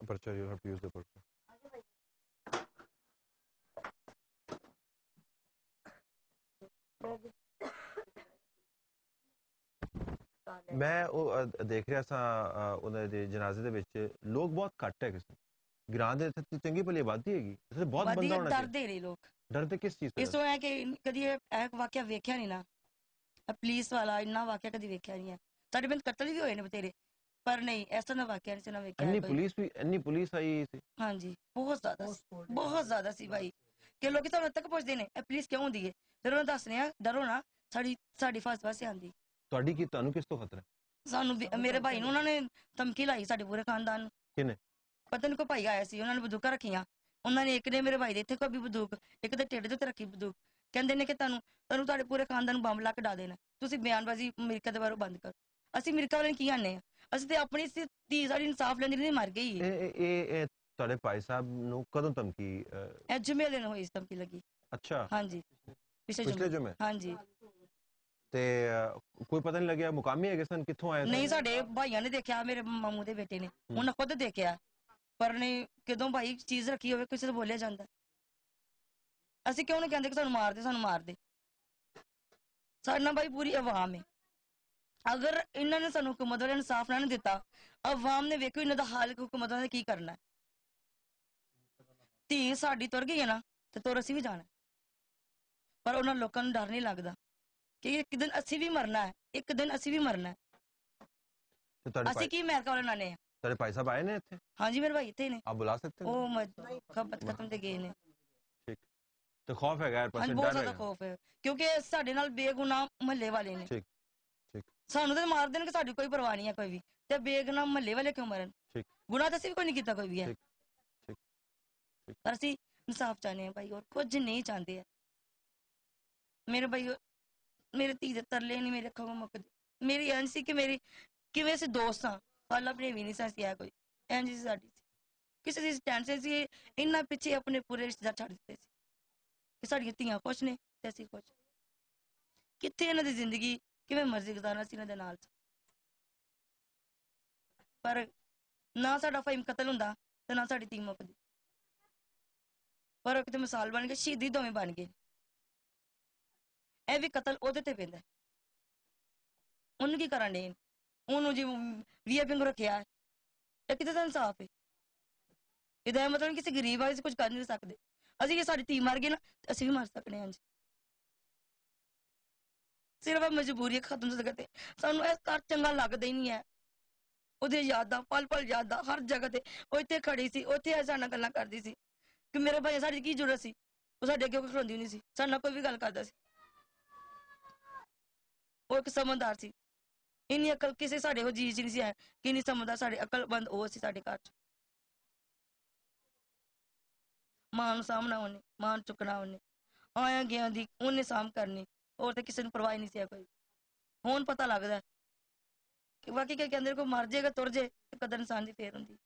पर्चा, you have to use the पर्चा। मैं देख रहा सा ਉਹਨਾਂ ਦੇ ਜਨਾਜ਼ੇ ਦੇ ਵਿੱਚ ਲੋਕ ਬਹੁਤ ਘੱਟ ਹੈ ਕਿਸੇ ਗ੍ਰਾਂ ਦੇ ਇੱਥੇ ਚੰਗੀ ਭਲੀ ਆਬਾਦੀ ਹੈਗੀ ਇੱਥੇ ਬਹੁਤ ਬੰਦਾ ਹੋਣਾ ਚਾਹੀਦਾ। ਡਰਦੇ ਨੇ ਲੋਕ। ਡਰਦੇ ਕਿਸ ਚੀਜ਼ ਤੋਂ? ਇਸ ਤੋਂ ਹੈ ਕਿ ਕਦੀ ਇਹ ਵਾਕਿਆ ਵੇਖਿਆ ਨਹੀਂ ਨਾ, ਪੁਲਿਸ ਵਾਲਾ ਇੰਨਾ ਵਾਕਿਆ ਕਦੀ ਵੇਖਿਆ ਨਹੀਂ ਹੈ। ਸਾਡੇ ਪਿੰਡ ਕਤਲ ਵੀ ਹੋਏ ਨੇ ਬਤੇਰੇ, ਪਰ ਨਹੀਂ ਇਸ ਤਰ੍ਹਾਂ ਦਾ ਵਾਕਿਆ ਨਹੀਂ ਵੇਖਿਆ। ਇੰਨੀ ਪੁਲਿਸ ਆਈ ਸੀ? ਹਾਂਜੀ ਬਹੁਤ ਜ਼ਿਆਦਾ ਸੀ ਭਾਈ, ਕਿ ਲੋਕੀ ਤੁਹਾਨੂੰ ਤੱਕ ਪੁੱਛਦੇ ਨੇ ਇਹ ਪੁਲਿਸ ਕਿਉਂ ਹੁੰਦੀ ਹੈ, ਫਿਰ ਉਹਨਾਂ ਦੱਸਦੇ ਆ ਡਰੋ ਨਾ, ਸਾਡੀ ਫਾਸੇ ਆਂਦੀ। ਤੁਹਾਨੂੰ ਕਿਸ ਤੋਂ ਖਤਰਾ? ਸਾਨੂੰ ਮੇਰੇ ਭਾਈ ਨੂੰ ਉਹਨਾਂ ਨੇ ਧਮਕੀ ਲਾਈ, ਸਾਡੇ ਪੂਰੇ ਖਾਨਦਾਨ ਨੂੰ। ਕਿਹਨੇ? ਪਤਾ ਨਹੀਂ ਕੋਈ ਭਾਈ ਆਇਆ ਸੀ, ਉਹਨਾਂ ਨੇ ਬੰਦੂਕਾਂ ਰੱਖੀਆਂ। ਉਹਨਾਂ ਨੇ ਇੱਕ ਨੇ ਮੇਰੇ ਭਾਈ ਦੇ ਇੱਥੇ ਕੋਈ ਬੰਦੂਕ, ਇੱਕ ਦੇ ਢਿੱਡ ਦੇ ਉੱਤੇ ਰੱਖੀ ਬੰਦੂਕ। ਕਹਿੰਦੇ ਨੇ ਕਿ ਤੁਹਾਨੂੰ ਤੁਹਾਡੇ ਪੂਰੇ ਖਾਨਦਾਨ ਨੂੰ ਬੰਬ ਲਾ ਕੇ ਡਾ ਦੇਣਾ, ਤੁਸੀਂ ਬਿਆਨਬਾਜ਼ੀ ਅਮਰੀਕਾ ਦੇ ਬਾਰੇ ਬੰਦ ਕਰੋ। ਅਸੀਂ ਅਮਰੀਕਾ ਵਾਲੇ ਕੀ ਆਨੇ ਆ? ਅਸੀਂ ਤੇ ਆਪਣੀ ਧੀ ਸਾਡੀ ਇਨਸਾਫ ਲੈਣ ਦੀ ਮਰ ਗਈ। ਇਹ ਤੁਹਾਡੇ ਭਾਈ ਸਾਹਿਬ ਨੂੰ ਕਦੋਂ ਧਮਕੀ? ਇਹ ਜੁਮੇ ਦਿਨ ਹੋਈ ਧਮਕੀ ਲੱਗੀ। ਅੱਛਾ, ਹਾਂਜੀ ਪਿਛਲੇ ਜੁਮੇ। ਹਾਂਜੀ। ਤੇ ਕੋਈ ਪਤਾ ਨਹੀਂ ਲੱਗਿਆ ਮੁਕਾਮੀ ਹੈਗੇ ਸਨ, ਕਿੱਥੋਂ ਆਏ? ਨਹੀਂ, ਸਾਡੇ ਭਾਈਆਂ ਨੇ ਦੇਖਿਆ, ਮੇਰੇ ਮਾਮੂ ਦੇ ਬੇਟੇ ਨੇ, ਉਹਨਾਂ ਖੁਦ ਦੇਖਿਆ। ਪਰ ਨਹੀਂ, ਕਦੋਂ ਭਾਈ ਚੀਜ਼ ਰੱਖੀ ਹੋਵੇ ਕਿਸੇ ਤੋਂ ਬੋਲਿਆ ਜਾਂਦਾ। ਅਸੀਂ ਕਿਉਂ ਨਹੀਂ ਕਹਿੰਦੇ ਕਿ ਸਾਨੂੰ ਮਾਰ ਦੇ। ਸਾਡੇ ਨਾਲ ਭਾਈ ਪੂਰੀ ਆਵਾਮ ਹੈ। ਅਗਰ ਇਹਨਾਂ ਨੇ ਸਾਨੂੰ ਹੁਕੂਮਤ ਵਾਲਿਆਂ ਨੂੰ ਇਨਸਾਫ ਨਾ ਦਿੱਤਾ, ਆਵਾਮ ਨੇ ਵੇਖੋ ਇਹਨਾਂ ਦਾ ਹਾਲ ਹੁਕੂਮਤ ਵਾਲਿਆਂ ਨੇ ਕੀ ਕਰਨਾ। ਧੀ ਸਾਡੀ ਤੁਰ ਗਈ ਹੈ ਨਾ, ਤੇ ਤੁਰ ਅਸੀਂ ਵੀ ਜਾਣਾ। ਪਰ ਉਹਨਾਂ ਲੋਕਾਂ ਨੂੰ ਡਰ ਨਹੀਂ ਲੱਗਦਾ ਕਿ ਇੱਕ ਦਿਨ ਅਸੀਂ ਵੀ ਮਰਨਾ ਹੈ, ਇੱਕ ਦਿਨ ਅਸੀਂ ਵੀ ਮਰਨਾ ਹੈ। ਅਸੀਂ ਕੀ ਅਮਰੀਕਾ ਵਾਲੇ ਨਾਨੇ ਆ? ਤੁਹਾਡੇ ਭਾਈ ਸਾਹਿਬ ਆਏ ਨੇ ਇੱਥੇ? ਹਾਂਜੀ, ਮੇਰੇ ਭਾਈ ਇੱਥੇ ਨੇ। ਆਪ ਬੁਲਾ ਸਕਤੇ ਹੋ? ਉਹ ਖਤਮ ਤੇ ਗਏ ਨੇ। ਠੀਕ। ਤੇ ਖੌਫ ਹੈਗਾ ਯਾਰ, ਹਾਂਜੀ ਬਹੁਤ ਜ਼ਿਆਦਾ ਖੌਫ ਹੈ, ਕਿਉਂਕਿ ਸਾਡੇ ਨਾਲ ਬੇਗੁਨਾਹ ਮਹੱਲੇ ਵਾਲੇ ਨੇ। ਠੀਕ। ਸਾਨੂੰ ਤਾਂ ਮਾਰ ਦੇਣ ਕਿ ਸਾਡੀ ਕੋਈ ਪਰਵਾਹ ਨਹੀਂ ਹੈ ਕੋਈ ਵੀ, ਤੇ ਬੇਗੁਨਾਹ ਮਹੱਲੇ ਵਾਲੇ ਕਿਉਂ ਮਰਨ? ਗੁਨਾਹ ਤਾਂ ਅਸੀਂ ਵੀ ਕੋਈ ਨਹੀਂ ਕੀਤਾ ਕੋਈ ਵੀ ਹੈ। ਪਰ ਅਸੀਂ ਇਨਸਾਫ ਚਾਹੁੰਦੇ ਹਾਂ ਭਾਈ, ਹੋਰ ਕੁਝ ਨਹੀਂ ਚਾਹੁੰਦੇ ਆ। ਮੇਰੇ ਭਾਈ, ਮੇਰੇ ਧੀ ਦੇ ਤਰਲੇ ਨਹੀਂ ਮੇਰੇ ਅੱਖਾਂ ਕੋਲ ਮੁੱਕਦੇ। ਮੇਰੀ ਇੰਝ ਸੀ ਕਿ ਕਿਵੇਂ ਅਸੀਂ ਦੋਸਤ ਹਾਂ, ਹਾਲਾ ਆਪਣੇ ਵੀ ਨਹੀਂ ਸੀ ਕੋਈ, ਇੰਝ ਸੀ ਸਾਡੀ। ਕਿਸੇ ਦੀ ਟੈਨਸ਼ਨ ਸੀ, ਇੰਨਾ ਪਿੱਛੇ ਆਪਣੇ ਪੂਰੇ ਰਿਸ਼ਤੇਦਾਰ ਛੱਡ ਦਿੱਤੇ ਸੀ ਕਿ ਸਾਡੀਆਂ ਧੀਆਂ ਖੁਸ਼ ਨੇ ਤੇ ਅਸੀਂ ਖੁਸ਼। ਕਿੱਥੇ ਇਹਨਾਂ ਦੀ ਜ਼ਿੰਦਗੀ ਕਿਵੇਂ ਮਰਜ਼ੀ ਗੁਜ਼ਾਰਨਾ ਸੀ ਇਹਨਾਂ ਦੇ ਨਾਲ। ਪਰ ਨਾ ਸਾਡਾ ਫਹੀਮ ਕਤਲ ਹੁੰਦਾ ਤੇ ਨਾ ਸਾਡੀ ਧੀ ਮੁੱਕਦੀ। ਪਰ ਕਿਤੇ ਮਿਸਾਲ ਬਣ ਗਏ, ਸ਼ਹੀਦੀ ਦੋਵੇਂ ਬਣ ਗਏ। ਇਹ ਵੀ ਕਤਲ ਉਹਦੇ ਤੇ ਪੈਂਦਾ, ਉਹਨੂੰ ਕੀ ਕਰਨ ਡੇ? ਉਹਨੂੰ ਜੀ ਵੀਆਈਪੀ ਨੂੰ ਰੱਖਿਆ, ਇਹ ਕਿਤੇ ਦਾ ਇਨਸਾਫ ਹੈ? ਇਹਦਾ ਮਤਲਬ ਕਿਸੇ ਗਰੀਬ ਆ ਅਸੀਂ ਕੁਝ ਕਰ ਨਹੀਂ ਸਕਦੇ। ਅਸੀਂ ਜੇ ਸਾਡੀ ਧੀ ਮਰ ਗਈ ਨਾ, ਅਸੀਂ ਵੀ ਮਰ ਸਕਦੇ ਹਾਂ। ਸਿਰਫ ਮਜਬੂਰੀ ਖਤਮ ਹੋ ਸਕਦੇ। ਸਾਨੂੰ ਇਹ ਘਰ ਚੰਗਾ ਲੱਗਦਾ ਹੀ ਨਹੀਂ ਹੈ। ਉਹਦੀਆਂ ਯਾਦਾਂ ਪਲ ਯਾਦਾਂ ਹਰ ਜਗ੍ਹਾ ਤੇ। ਉਹ ਇੱਥੇ ਖੜੀ ਸੀ, ਉੱਥੇ ਸਾਡੇ ਨਾਲ ਗੱਲਾਂ ਕਰਦੀ ਸੀ ਕਿ ਮੇਰੇ ਭਾਈ ਸਾਡੀ ਕੀ ਜ਼ਰੂਰਤ ਸੀ, ਉਹ ਸਾਡੇ ਅੱਗੇ ਖਲੋਂਦੀ ਨਹੀਂ ਸੀ, ਸਾਡੇ ਨਾਲ ਕੋਈ ਵੀ ਗੱਲ ਕਰਦਾ ਸੀ। ਉਹ ਇੱਕ ਸਮਝਦਾਰ ਸੀ, ਇੰਨੀ ਅਕਲ ਕਿਸੇ ਸਾਡੇ ਉਹ ਜੀ ਨਹੀਂ ਸੀ ਹੈ ਕਿ ਨਹੀਂ ਸਮਝਦਾ। ਸਾਡੇ ਅਕਲਬੰਦ ਉਹ ਸੀ ਸਾਡੇ ਘਰ ਚ। ਮਾਂ ਨੂੰ ਸਾਹਮਣਾ ਉਹਨੇ, ਮਾਂ ਨੂੰ ਚੁੱਕਣਾ ਉਹਨੇ, ਆਇਆ ਗਿਆ ਦੀ ਉਹਨੇ ਸਾਂਭ ਕਰਨੀ, ਹੋਰ ਤਾਂ ਕਿਸੇ ਨੂੰ ਪਰਵਾਹ ਨਹੀਂ ਸੀ ਕੋਈ। ਹੁਣ ਪਤਾ ਲੱਗਦਾ ਕਿ ਬਾਕੀ ਕਹਿੰਦੇ ਕੋਈ ਮਰ ਜਾਏਗਾ ਤੁਰ ਜੇ, ਕਦਰ ਇਨਸਾਨ ਦੀ ਫੇਰ ਹੁੰਦੀ।